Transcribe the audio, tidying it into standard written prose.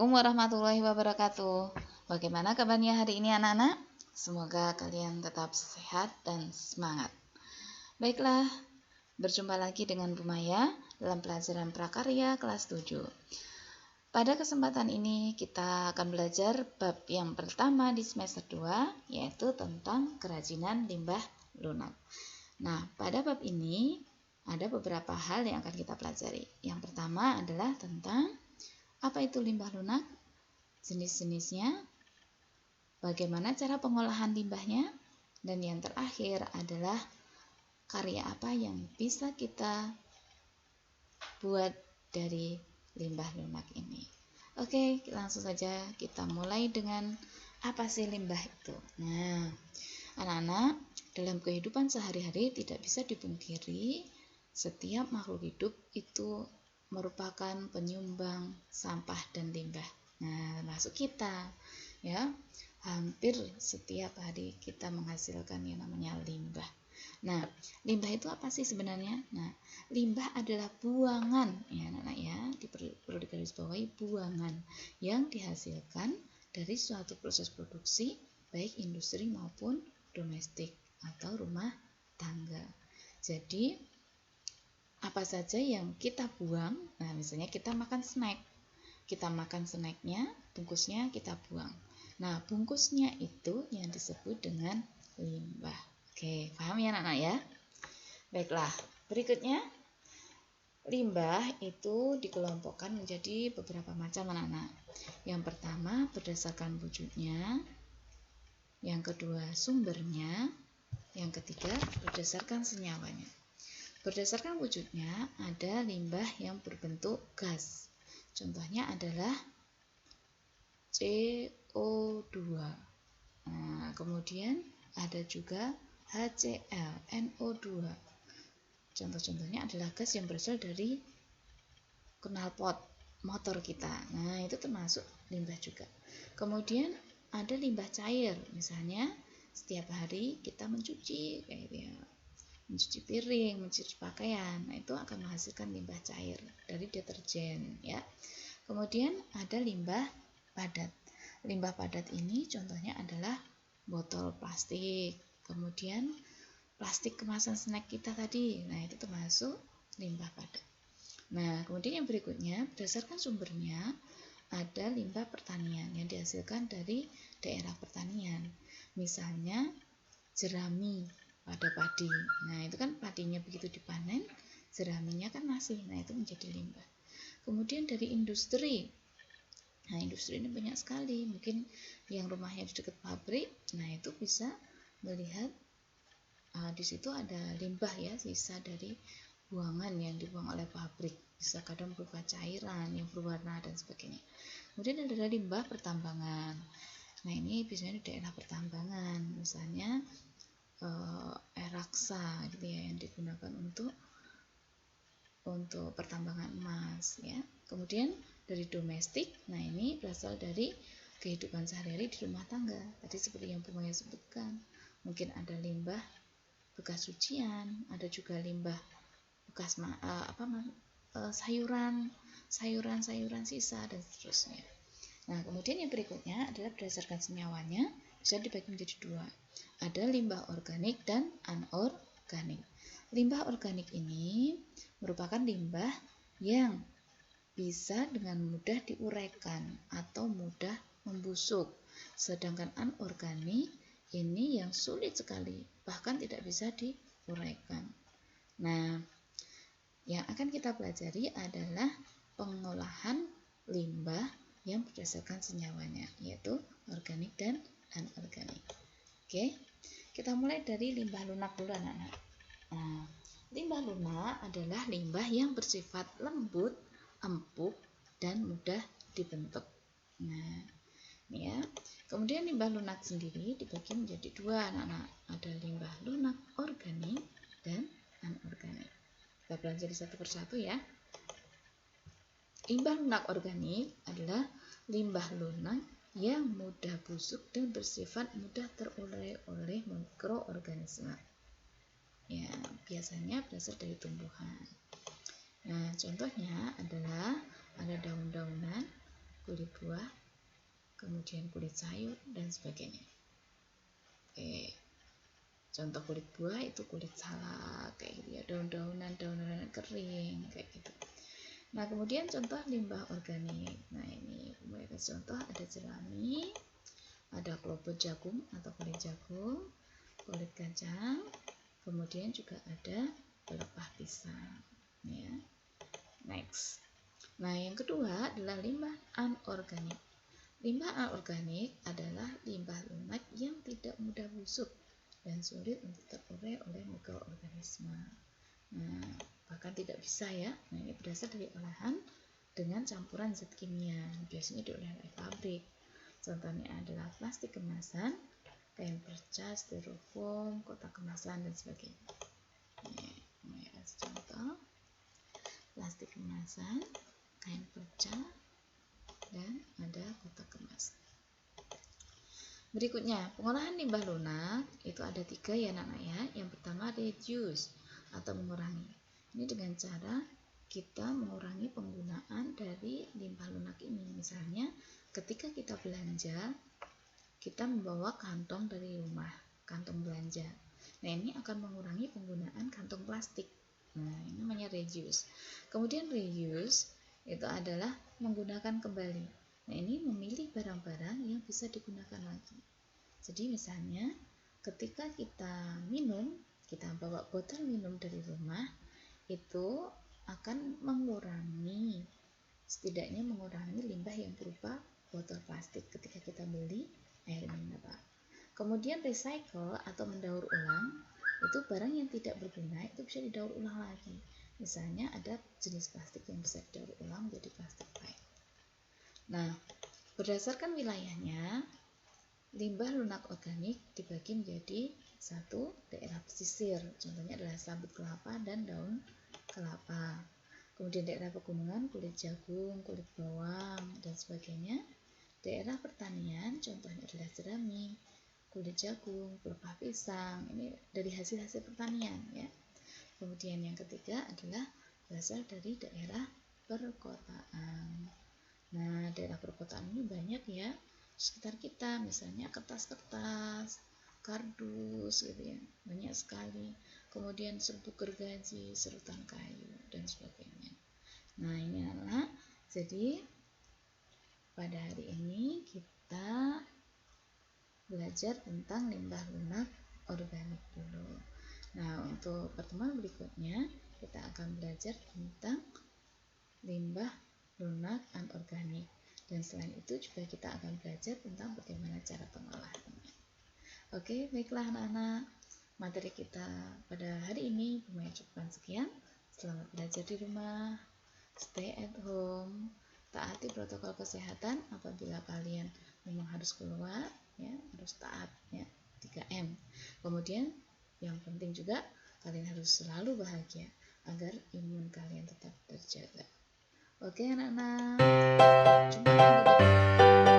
Assalamualaikum warahmatullahi wabarakatuh. Bagaimana kabarnya hari ini anak-anak? Semoga kalian tetap sehat dan semangat. Baiklah, berjumpa lagi dengan Bu Maya dalam pelajaran prakarya kelas 7. Pada kesempatan ini kita akan belajar bab yang pertama di semester 2, yaitu tentang kerajinan limbah lunak. Nah, pada bab ini ada beberapa hal yang akan kita pelajari. Yang pertama adalah tentang apa itu limbah lunak, jenis-jenisnya, bagaimana cara pengolahan limbahnya, dan yang terakhir adalah karya apa yang bisa kita buat dari limbah lunak ini. Oke, langsung saja kita mulai dengan apa sih limbah itu. Nah, anak-anak, dalam kehidupan sehari-hari tidak bisa dipungkiri setiap makhluk hidup itu merupakan penyumbang sampah dan limbah. Nah, termasuk kita, ya, hampir setiap hari kita menghasilkan yang namanya limbah. Nah, limbah itu apa sih sebenarnya? Nah, limbah adalah buangan, ya anak-anak ya, perlu digarisbawahi, buangan yang dihasilkan dari suatu proses produksi, baik industri maupun domestik atau rumah tangga. Jadi, apa saja yang kita buang, nah misalnya kita makan snack, snacknya, bungkusnya kita buang. Nah, bungkusnya itu yang disebut dengan limbah. Oke, paham ya anak-anak ya? Baiklah, berikutnya limbah itu dikelompokkan menjadi beberapa macam anak-anak. Yang pertama berdasarkan wujudnya, yang kedua sumbernya, yang ketiga berdasarkan senyawanya. Berdasarkan wujudnya ada limbah yang berbentuk gas. Contohnya adalah CO2. Nah, kemudian ada juga HCl, NO2. Contoh-contohnya adalah gas yang berasal dari knalpot motor kita. Nah, itu termasuk limbah juga. Kemudian ada limbah cair. Misalnya setiap hari kita mencuci kayak gitu ya. Mencuci piring, mencuci pakaian, nah itu akan menghasilkan limbah cair dari deterjen ya. Kemudian ada limbah padat. Limbah padat ini contohnya adalah botol plastik, kemudian plastik kemasan snack kita tadi, nah itu termasuk limbah padat. Nah, kemudian yang berikutnya berdasarkan sumbernya ada limbah pertanian yang dihasilkan dari daerah pertanian. Misalnya jerami pada padi. Nah, itu kan padinya begitu dipanen, jeraminya kan masih. Nah, itu menjadi limbah. Kemudian dari industri. Nah, industri ini banyak sekali. Mungkin yang rumahnya di dekat pabrik, nah itu bisa melihat di situ ada limbah ya, sisa dari buangan yang dibuang oleh pabrik. Bisa kadang berupa cairan yang berwarna dan sebagainya. Kemudian ada limbah pertambangan. Nah, ini biasanya di daerah pertambangan. Misalnya air raksa gitu ya, yang digunakan untuk pertambangan emas ya. Kemudian dari domestik, nah ini berasal dari kehidupan sehari-hari di rumah tangga. Tadi seperti yang Bu Maya sebutkan, mungkin ada limbah bekas cucian, ada juga limbah bekas sayuran sisa dan seterusnya. Nah, kemudian yang berikutnya adalah berdasarkan senyawanya bisa dibagi menjadi dua. Ada limbah organik dan anorganik. Limbah organik ini merupakan limbah yang bisa dengan mudah diuraikan atau mudah membusuk. Sedangkan anorganik ini yang sulit sekali, bahkan tidak bisa diuraikan. Nah, yang akan kita pelajari adalah pengolahan limbah yang berdasarkan senyawanya, yaitu organik dan anorganik. Oke, kita mulai dari limbah lunak dulu anak-anak. Nah, limbah lunak adalah limbah yang bersifat lembut, empuk, dan mudah dibentuk. Nah, ini ya. Kemudian limbah lunak sendiri dibagi menjadi dua anak-anak. Ada limbah lunak organik dan anorganik. Kita pelajari satu persatu ya. Limbah lunak organik adalah limbah lunak yang mudah busuk dan bersifat mudah terurai oleh mikroorganisme. Ya, biasanya berasal dari tumbuhan. Nah, contohnya adalah ada daun-daunan, kulit buah, kemudian kulit sayur, dan sebagainya. Oke, contoh kulit buah itu kulit salak kayak gitu ya, daun-daunan kering kayak gitu. Nah, kemudian contoh limbah organik. Nah, ini mereka contoh ada jerami, ada klobot jagung atau kulit jagung, kulit kacang, kemudian juga ada pelepah pisang ya. Next. Nah, yang kedua adalah limbah anorganik. Limbah anorganik adalah limbah lunak yang tidak mudah busuk dan sulit untuk terurai oleh mikroorganisme. Nah, bahkan tidak bisa ya. Nah, ini berasal dari olahan dengan campuran zat kimia, biasanya diolah oleh pabrik. Contohnya adalah plastik kemasan, kain perca, styrofoam, kotak kemasan, dan sebagainya. Ini contoh plastik kemasan, kain perca, dan ada kotak kemasan. Berikutnya, pengolahan limbah lunak itu ada 3 ya anak-anak ya. Yang pertama reduce atau mengurangi. Ini dengan cara kita mengurangi penggunaan dari limbah lunak ini. Misalnya ketika kita belanja, kita membawa kantong dari rumah, kantong belanja. Nah, ini akan mengurangi penggunaan kantong plastik. Nah, ini namanya reduce. Kemudian reuse itu adalah menggunakan kembali. Nah, ini memilih barang-barang yang bisa digunakan lagi. Jadi misalnya ketika kita minum, kita bawa botol minum dari rumah, itu akan setidaknya mengurangi limbah yang berupa botol plastik ketika kita beli air mineral. Kemudian recycle atau mendaur ulang, itu barang yang tidak berguna itu bisa didaur ulang lagi. Misalnya ada jenis plastik yang bisa didaur ulang menjadi plastik lain. Nah, berdasarkan wilayahnya, limbah lunak organik dibagi menjadi 1 daerah pesisir, contohnya adalah sabut kelapa dan daun kelapa. Kemudian daerah pegunungan, kulit jagung, kulit bawang, dan sebagainya. Daerah pertanian, contohnya adalah jerami, kulit jagung, pelepah pisang, ini dari hasil-hasil pertanian ya. Kemudian yang ketiga adalah berasal dari daerah perkotaan. Nah, daerah perkotaan ini banyak ya sekitar kita, misalnya kertas-kertas, kardus gitu ya, banyak sekali. Kemudian serbuk gergaji, serutan kayu, dan sebagainya. Nah, ini anak, jadi pada hari ini kita belajar tentang limbah lunak organik dulu. Nah, untuk pertemuan berikutnya kita akan belajar tentang limbah lunak anorganik. Dan selain itu juga kita akan belajar tentang bagaimana cara pengolahannya. Oke, baiklah anak-anak. Materi kita pada hari ini cukupkan sekian. Selamat belajar di rumah. Stay at home. Taati protokol kesehatan apabila kalian memang harus keluar, ya, harus taat ya, 3M. Kemudian yang penting juga kalian harus selalu bahagia agar imun kalian tetap terjaga. Oke anak-anak, jumpa minggu depan.